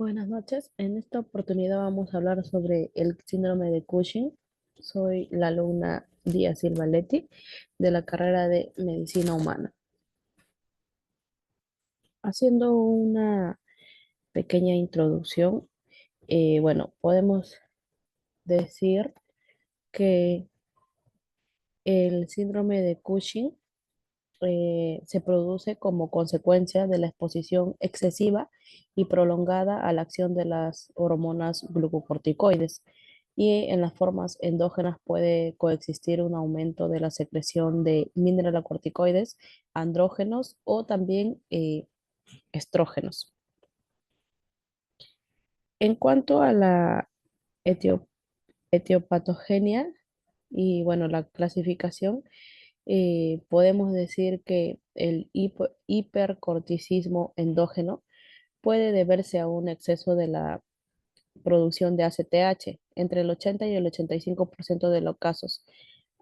Buenas noches. En esta oportunidad vamos a hablar sobre el síndrome de Cushing. Soy la alumna Díaz Silva Leti de la carrera de Medicina Humana. Haciendo una pequeña introducción, bueno, podemos decir que el síndrome de Cushing se produce como consecuencia de la exposición excesiva y prolongada a la acción de las hormonas glucocorticoides. Y en las formas endógenas puede coexistir un aumento de la secreción de mineralocorticoides, andrógenos o también estrógenos. En cuanto a la etio- etiopatogenia y bueno, la clasificación, podemos decir que el hipercorticismo endógeno puede deberse a un exceso de la producción de ACTH entre el 80 y el 85% de los casos,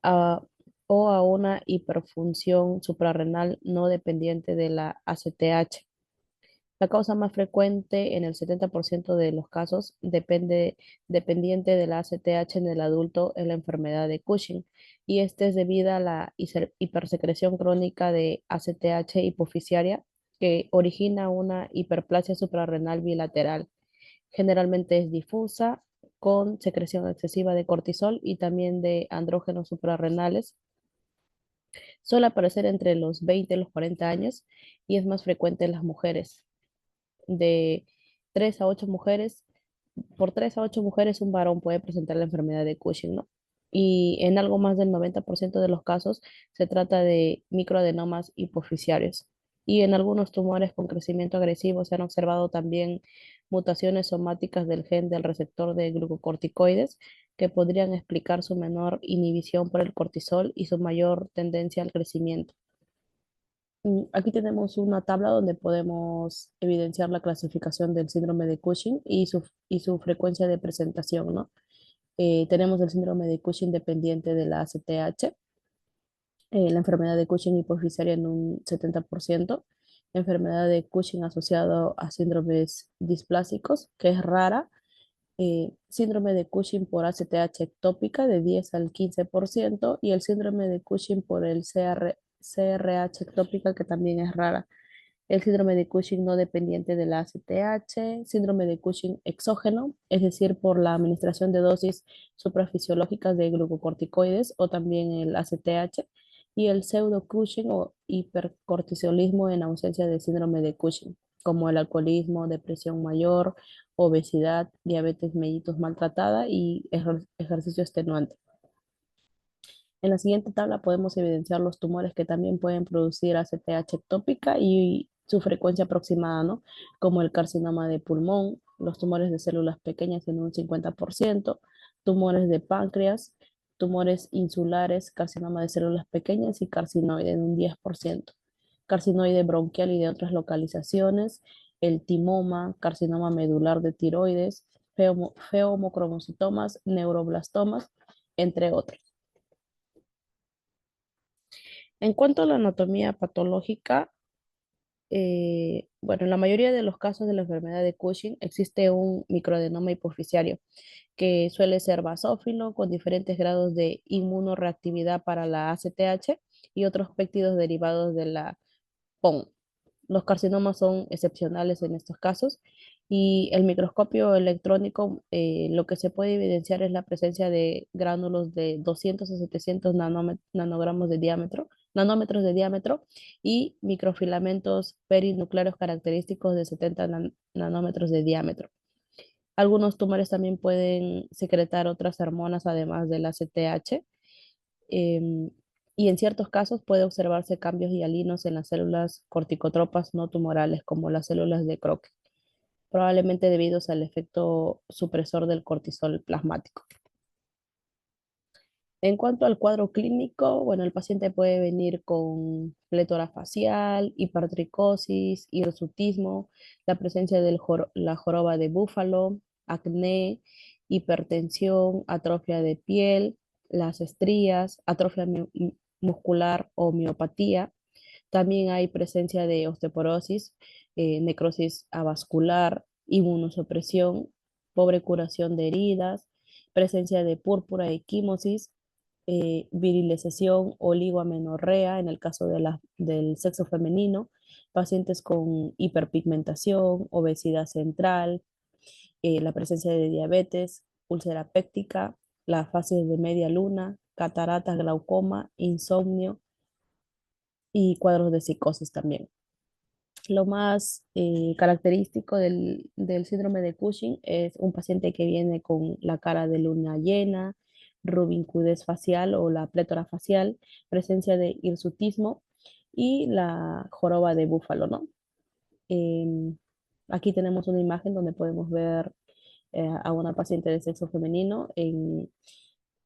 a- o a una hiperfunción suprarrenal no dependiente de la ACTH. La causa más frecuente en el 70% de los casos dependiente de la ACTH en el adulto es la enfermedad de Cushing, y este es debido a la hipersecreción crónica de ACTH hipofisiaria que origina una hiperplasia suprarrenal bilateral. Generalmente es difusa, con secreción excesiva de cortisol y también de andrógenos suprarrenales. Suele aparecer entre los 20 y los 40 años y es más frecuente en las mujeres. De 3 a 8 mujeres, por 3 a 8 mujeres un varón puede presentar la enfermedad de Cushing, ¿no? Y en algo más del 90% de los casos se trata de microadenomas hipofisiarios. Y en algunos tumores con crecimiento agresivo se han observado también mutaciones somáticas del gen del receptor de glucocorticoides que podrían explicar su menor inhibición por el cortisol y su mayor tendencia al crecimiento. Aquí tenemos una tabla donde podemos evidenciar la clasificación del síndrome de Cushing y su frecuencia de presentación, ¿no? Tenemos el síndrome de Cushing dependiente de la ACTH, la enfermedad de Cushing hipofisiaria en un 70%, enfermedad de Cushing asociado a síndromes displásicos, que es rara, síndrome de Cushing por ACTH ectópica de 10 al 15% y el síndrome de Cushing por el CRH ectópica, que también es rara. El síndrome de Cushing no dependiente de la ACTH, síndrome de Cushing exógeno, es decir, por la administración de dosis suprafisiológicas de glucocorticoides o también el ACTH, y el pseudo Cushing o hipercortisolismo en ausencia de síndrome de Cushing, como el alcoholismo, depresión mayor, obesidad, diabetes mellitus maltratada y ejercicio extenuante. En la siguiente tabla podemos evidenciar los tumores que también pueden producir ACTH ectópica y su frecuencia aproximada, ¿no? Como el carcinoma de pulmón, los tumores de células pequeñas en un 50%, tumores de páncreas, tumores insulares, carcinoma de células pequeñas y carcinoide en un 10%, carcinoide bronquial y de otras localizaciones, el timoma, carcinoma medular de tiroides, feomocromocitomas, neuroblastomas, entre otros. En cuanto a la anatomía patológica, bueno, en la mayoría de los casos de la enfermedad de Cushing existe un microadenoma hipofisiario que suele ser basófilo con diferentes grados de inmunoreactividad para la ACTH y otros péptidos derivados de la PON. Los carcinomas son excepcionales en estos casos y el microscopio electrónico lo que se puede evidenciar es la presencia de gránulos de 200 a 700 nanogramos de diámetro, nanómetros de diámetro y microfilamentos perinucleares característicos de 70 nanómetros de diámetro. Algunos tumores también pueden secretar otras hormonas además de la CTH, em, y en ciertos casos puede observarse cambios hialinos en las células corticotropas no tumorales, como las células de Croque, probablemente debidos al efecto supresor del cortisol plasmático. En cuanto al cuadro clínico, bueno, el paciente puede venir con plétora facial, hipertricosis, hirsutismo, la presencia de la joroba de búfalo, acné, hipertensión, atrofia de piel, las estrías, atrofia muscular o miopatía. También hay presencia de osteoporosis, necrosis avascular, inmunosupresión, pobre curación de heridas, presencia de púrpura, equimosis, virilización, oligoamenorrea en el caso del sexo femenino, pacientes con hiperpigmentación, obesidad central, la presencia de diabetes, úlcera péptica, la fase de media luna, cataratas, glaucoma, insomnio y cuadros de psicosis también. Lo más característico del síndrome de Cushing es un paciente que viene con la cara de luna llena, rubincudez facial o la plétora facial, presencia de hirsutismo y la joroba de búfalo, ¿no? Em, Aquí tenemos una imagen donde podemos ver a una paciente de sexo femenino en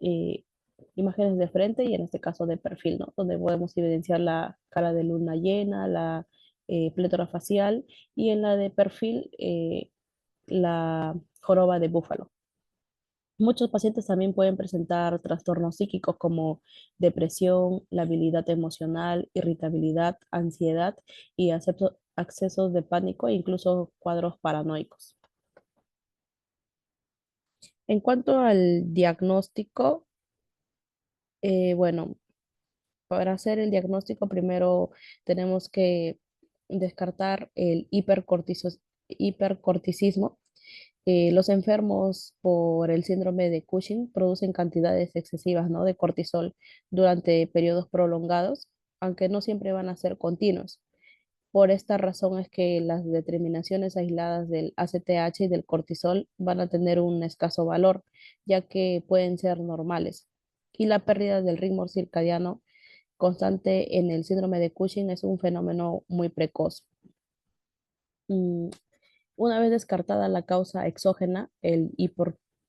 eh, imágenes de frente y en este caso de perfil, ¿no? Donde podemos evidenciar la cara de luna llena, la plétora facial y en la de perfil la joroba de búfalo. Muchos pacientes también pueden presentar trastornos psíquicos como depresión, labilidad emocional, irritabilidad, ansiedad y accesos de pánico e incluso cuadros paranoicos. En cuanto al diagnóstico, bueno, para hacer el diagnóstico primero tenemos que descartar el hipercorticismo. Los enfermos por el síndrome de Cushing producen cantidades excesivas, ¿no?, de cortisol durante periodos prolongados, aunque no siempre van a ser continuos. Por esta razón es que las determinaciones aisladas del ACTH y del cortisol van a tener un escaso valor, ya que pueden ser normales. Y la pérdida del ritmo circadiano constante en el síndrome de Cushing es un fenómeno muy precoz. Mm, Una vez descartada la causa exógena, el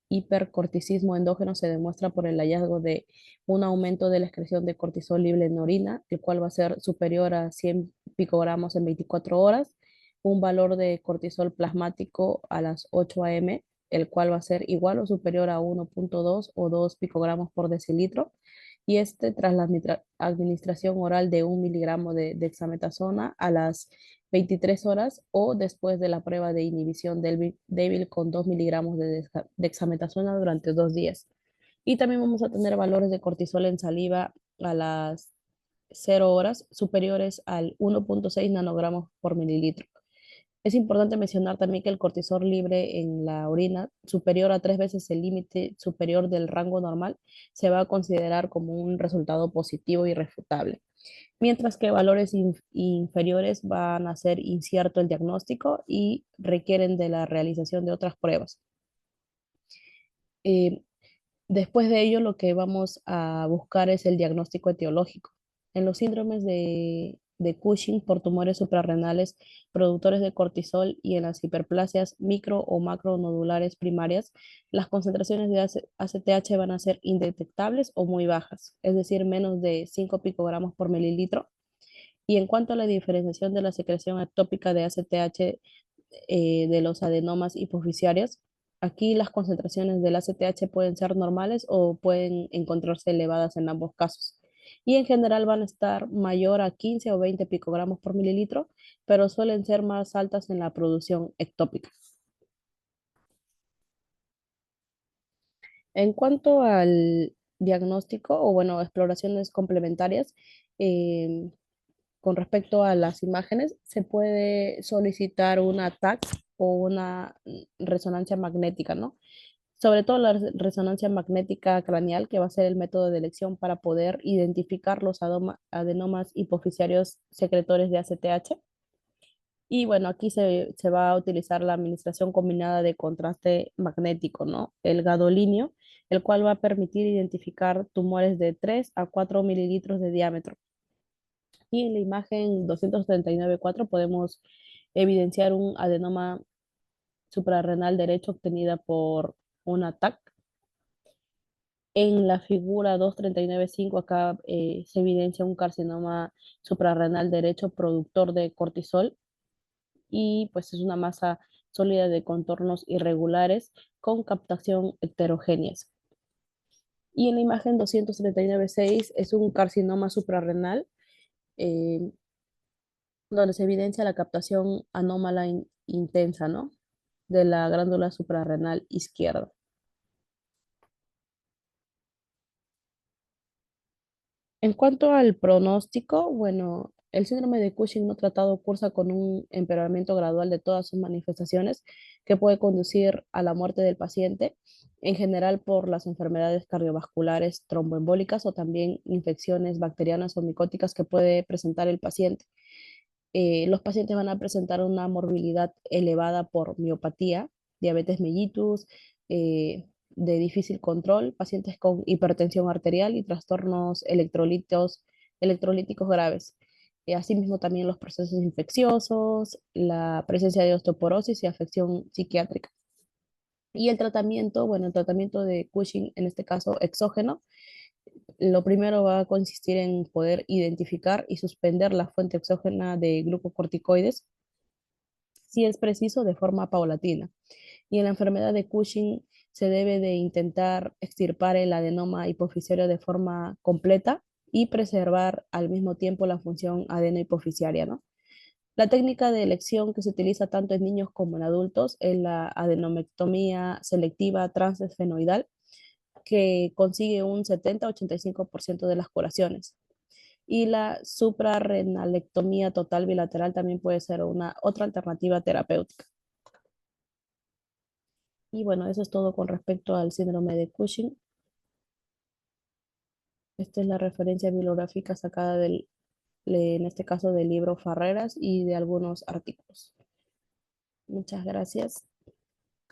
hipercorticismo endógeno se demuestra por el hallazgo de un aumento de la excreción de cortisol libre en orina, el cual va a ser superior a 100 picogramos en 24 horas, un valor de cortisol plasmático a las 8 a.m., el cual va a ser igual o superior a 1,2 o 2 picogramos por decilitro, y este tras la administración oral de 1 miligramo de dexametasona a las 23 horas o después de la prueba de inhibición débil con 2 miligramos de dexametasona durante 2 días. Y también vamos a tener valores de cortisol en saliva a las 0 horas superiores al 1,6 nanogramos por mililitro. Es importante mencionar también que el cortisol libre en la orina, superior a 3 veces el límite superior del rango normal, se va a considerar como un resultado positivo y refutable, mientras que valores inferiores van a ser incierto el diagnóstico y requieren de la realización de otras pruebas. Eh, Después de ello, lo que vamos a buscar es el diagnóstico etiológico. En los síndromes de Cushing por tumores suprarrenales productores de cortisol y en las hiperplasias micro o macronodulares primarias, las concentraciones de ACTH van a ser indetectables o muy bajas, es decir, menos de 5 picogramos por mililitro. Y en cuanto a la diferenciación de la secreción ectópica de ACTH de los adenomas hipoficiarios, aquí las concentraciones del ACTH pueden ser normales o pueden encontrarse elevadas en ambos casos. Y en general van a estar mayor a 15 o 20 picogramos por mililitro, pero suelen ser más altas en la producción ectópica. En cuanto al diagnóstico o bueno, exploraciones complementarias, eh, con respecto a las imágenes, se puede solicitar una TAC o una resonancia magnética, ¿no? Sobre todo la resonancia magnética craneal, que va a ser el método de elección para poder identificar los adenomas hipoficiarios secretores de ACTH. Y bueno, aquí se va a utilizar la administración combinada de contraste magnético, ¿no? El gadolinio, el cual va a permitir identificar tumores de 3 a 4 mililitros de diámetro. Y en la imagen 239.4 podemos evidenciar un adenoma suprarrenal derecho obtenida por una TAC. En la figura 239.5 acá se evidencia un carcinoma suprarrenal derecho productor de cortisol y pues es una masa sólida de contornos irregulares con captación heterogéneas. Y en la imagen 239.6 es un carcinoma suprarrenal donde se evidencia la captación anómala intensa, ¿no? de la glándula suprarrenal izquierda. En cuanto al pronóstico, bueno, el síndrome de Cushing no tratado cursa con un empeoramiento gradual de todas sus manifestaciones que puede conducir a la muerte del paciente, en general por las enfermedades cardiovasculares tromboembólicas o también infecciones bacterianas o micóticas que puede presentar el paciente. Los pacientes van a presentar una morbilidad elevada por miopatía, diabetes mellitus, de difícil control, pacientes con hipertensión arterial y trastornos electrolíticos graves. Asimismo, también los procesos infecciosos, la presencia de osteoporosis y afección psiquiátrica. Y el tratamiento, bueno, el tratamiento de Cushing, en este caso exógeno, lo primero va a consistir en poder identificar y suspender la fuente exógena de glucocorticoides, si es preciso, de forma paulatina. Y en la enfermedad de Cushing se debe de intentar extirpar el adenoma hipofisiario de forma completa y preservar al mismo tiempo la función adenohipofisiaria, ¿no? La técnica de elección que se utiliza tanto en niños como en adultos es la adenomectomía selectiva transesfenoidal, que consigue un 70-85% de las curaciones. Y la suprarrenalectomía total bilateral también puede ser una otra alternativa terapéutica. Y bueno, eso es todo con respecto al síndrome de Cushing. Esta es la referencia bibliográfica sacada en este caso del libro Farreras y de algunos artículos. Muchas gracias.